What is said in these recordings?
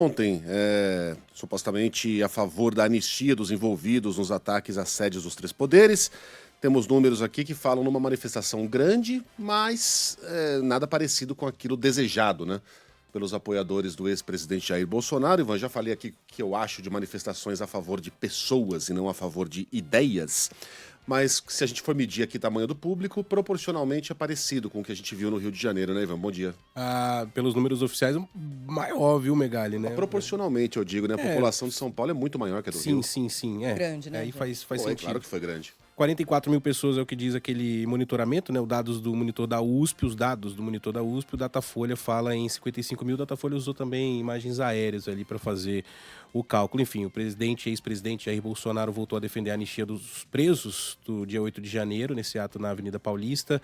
Ontem, supostamente a favor da anistia dos envolvidos nos ataques às sedes dos três poderes. Temos números aqui que falam numa manifestação grande, mas nada parecido com aquilo desejado, né? Pelos apoiadores do ex-presidente Jair Bolsonaro. Ivan, já falei aqui que eu acho de manifestações a favor de pessoas e não a favor de ideias. Mas se a gente for medir aqui o tamanho do público, proporcionalmente é parecido com o que a gente viu no Rio de Janeiro, né, Ivan? Bom dia. Pelos números oficiais, maior, viu, Megali, né? Proporcionalmente, eu digo, né? A população de São Paulo é muito maior que a do Rio. Sim. Grande, né? Aí faz sentido. É claro que foi grande. 44 mil pessoas é o que diz aquele monitoramento, né? Os dados do monitor da USP, o Datafolha fala em 55 mil. O Datafolha usou também imagens aéreas ali para fazer o cálculo. Enfim, o ex-presidente Jair Bolsonaro voltou a defender a anistia dos presos do dia 8 de janeiro, nesse ato na Avenida Paulista.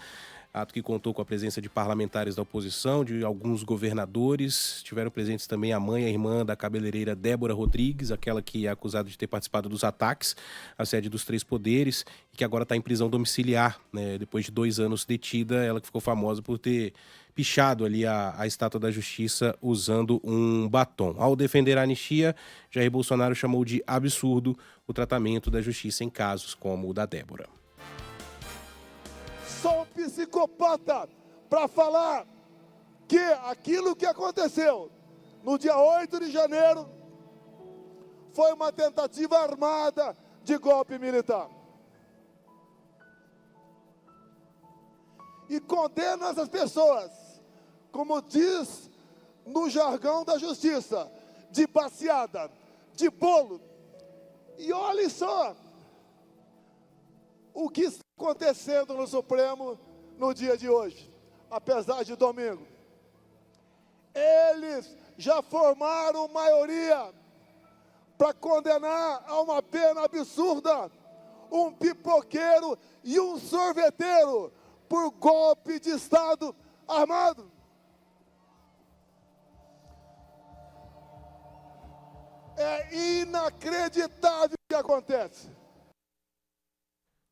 Ato que contou com a presença de parlamentares da oposição, de alguns governadores. Tiveram presentes também a mãe e a irmã da cabeleireira Débora Rodrigues, aquela que é acusada de ter participado dos ataques à sede dos três poderes e que agora está em prisão domiciliar, né? Depois de 2 anos detida, ela que ficou famosa por ter pichado ali a estátua da Justiça usando um batom. Ao defender a anistia, Jair Bolsonaro chamou de absurdo o tratamento da Justiça em casos como o da Débora. Sou um psicopata para falar que aquilo que aconteceu no dia 8 de janeiro foi uma tentativa armada de golpe militar. E condeno essas pessoas, como diz no jargão da justiça, de passeada, de bolo. E olhe só o que está acontecendo no Supremo no dia de hoje, apesar de domingo. Eles já formaram maioria para condenar a uma pena absurda um pipoqueiro e um sorveteiro por golpe de Estado armado. É inacreditável o que acontece.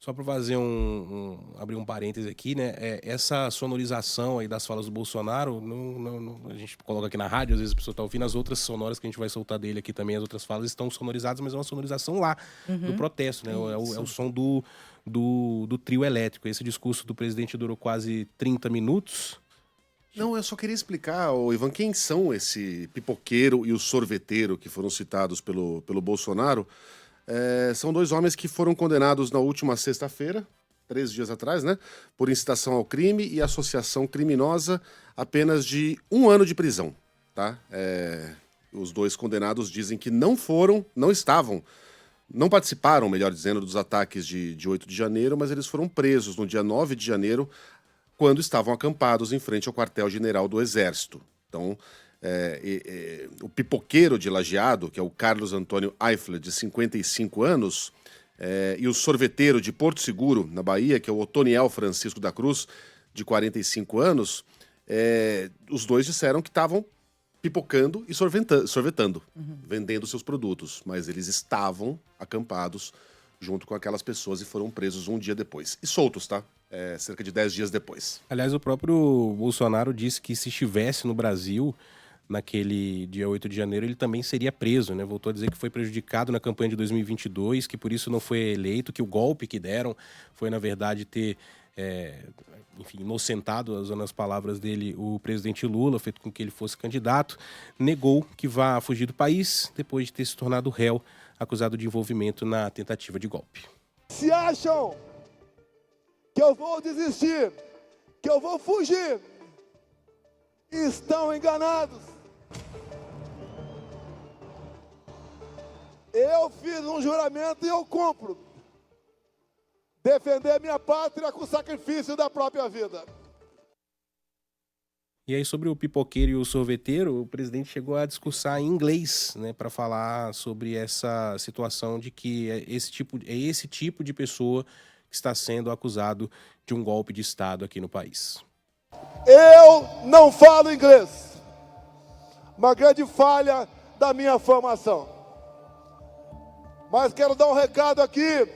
Só para fazer abrir um parêntese aqui, né? Essa sonorização aí das falas do Bolsonaro, a gente coloca aqui na rádio, às vezes a pessoa está ouvindo, as outras sonoras que a gente vai soltar dele aqui também, as outras falas estão sonorizadas, mas é uma sonorização lá, do protesto, né? É o som do trio elétrico. Esse discurso do presidente durou quase 30 minutos. Não, eu só queria explicar, Ivan, quem são esse pipoqueiro e o sorveteiro que foram citados pelo Bolsonaro. São 2 homens que foram condenados na última sexta-feira, 3 dias atrás, né? Por incitação ao crime e associação criminosa, apenas de 1 ano de prisão, tá? Os 2 condenados dizem que não participaram, melhor dizendo, dos ataques de 8 de janeiro, mas eles foram presos no dia 9 de janeiro, quando estavam acampados em frente ao quartel-general do Exército. Então, o pipoqueiro de Lajeado, que é o Carlos Antônio Eifler, de 55 anos, e o sorveteiro de Porto Seguro, na Bahia, que é o Otoniel Francisco da Cruz, de 45 anos, os 2 disseram que estavam pipocando e sorvetando, vendendo seus produtos, mas eles estavam acampados junto com aquelas pessoas e foram presos 1 dia depois. E soltos, tá? Cerca de 10 dias depois. Aliás, o próprio Bolsonaro disse que se estivesse no Brasil naquele dia 8 de janeiro, ele também seria preso, né? Voltou a dizer que foi prejudicado na campanha de 2022, que por isso não foi eleito, que o golpe que deram foi, na verdade, ter, inocentado, usando as palavras dele, o presidente Lula, feito com que ele fosse candidato. Negou que vá fugir do país depois de ter se tornado réu, acusado de envolvimento na tentativa de golpe. Se acham que eu vou desistir, que eu vou fugir, estão enganados. Eu fiz um juramento e eu cumpro. Defender minha pátria com sacrifício da própria vida. E aí, sobre o pipoqueiro e o sorveteiro, o presidente chegou a discursar em inglês, né, para falar sobre essa situação de que é esse tipo de pessoa que está sendo acusado de um golpe de Estado aqui no país. Eu não falo inglês. Uma grande falha da minha formação. Mas quero dar um recado aqui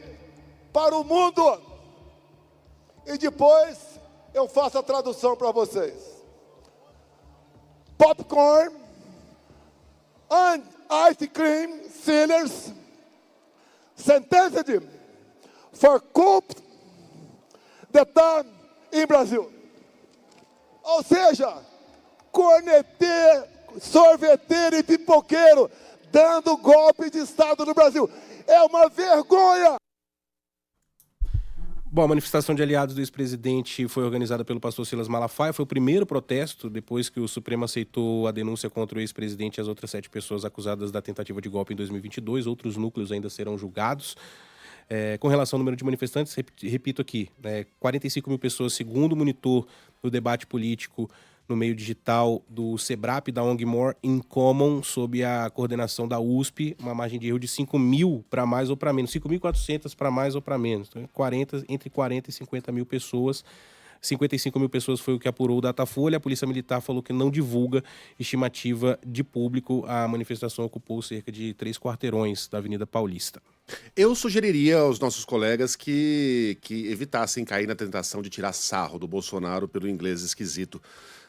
para o mundo. E depois eu faço a tradução para vocês. Popcorn, and ice cream sellers sentenced for coup d'etat em Brasil. Ou seja, corneteiro, sorveteiro e pipoqueiro dando golpe de Estado no Brasil. É uma vergonha! Bom, a manifestação de aliados do ex-presidente foi organizada pelo pastor Silas Malafaia. Foi o primeiro protesto depois que o Supremo aceitou a denúncia contra o ex-presidente e as outras 7 pessoas acusadas da tentativa de golpe em 2022. Outros núcleos ainda serão julgados. Com relação ao número de manifestantes, repito aqui, 45 mil pessoas, segundo o monitor do debate político no meio digital do SEBRAP, da ONG More in Common, sob a coordenação da USP, uma margem de erro de 5 mil para mais ou para menos, 5.400 para mais ou para menos, então, entre 40 e 50 mil pessoas. 55 mil pessoas foi o que apurou o Datafolha. A Polícia Militar falou que não divulga estimativa de público. A manifestação ocupou cerca de 3 quarteirões da Avenida Paulista. Eu sugeriria aos nossos colegas que evitassem cair na tentação de tirar sarro do Bolsonaro pelo inglês esquisito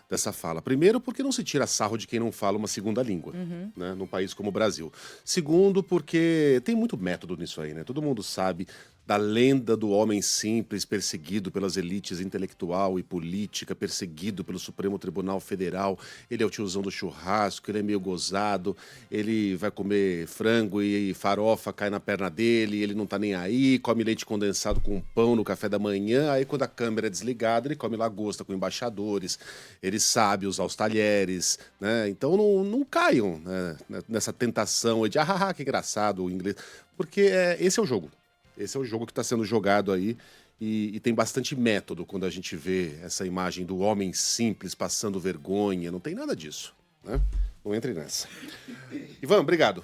dessa fala. Primeiro, porque não se tira sarro de quem não fala uma segunda língua, né, num país como o Brasil. Segundo, porque tem muito método nisso aí, né? Todo mundo sabe da lenda do homem simples perseguido pelas elites intelectual e política, perseguido pelo Supremo Tribunal Federal. Ele é o tiozão do churrasco, ele é meio gozado, ele vai comer frango e farofa cai na perna dele, ele não tá nem aí, come leite condensado com pão no café da manhã, aí quando a câmera é desligada ele come lagosta com embaixadores, ele sabe usar os talheres, né? Então não caiam, né, nessa tentação de que engraçado o inglês, porque esse é o jogo. Esse é o jogo que está sendo jogado aí e tem bastante método quando a gente vê essa imagem do homem simples passando vergonha. Não tem nada disso, né? Não entre nessa. Ivan, obrigado.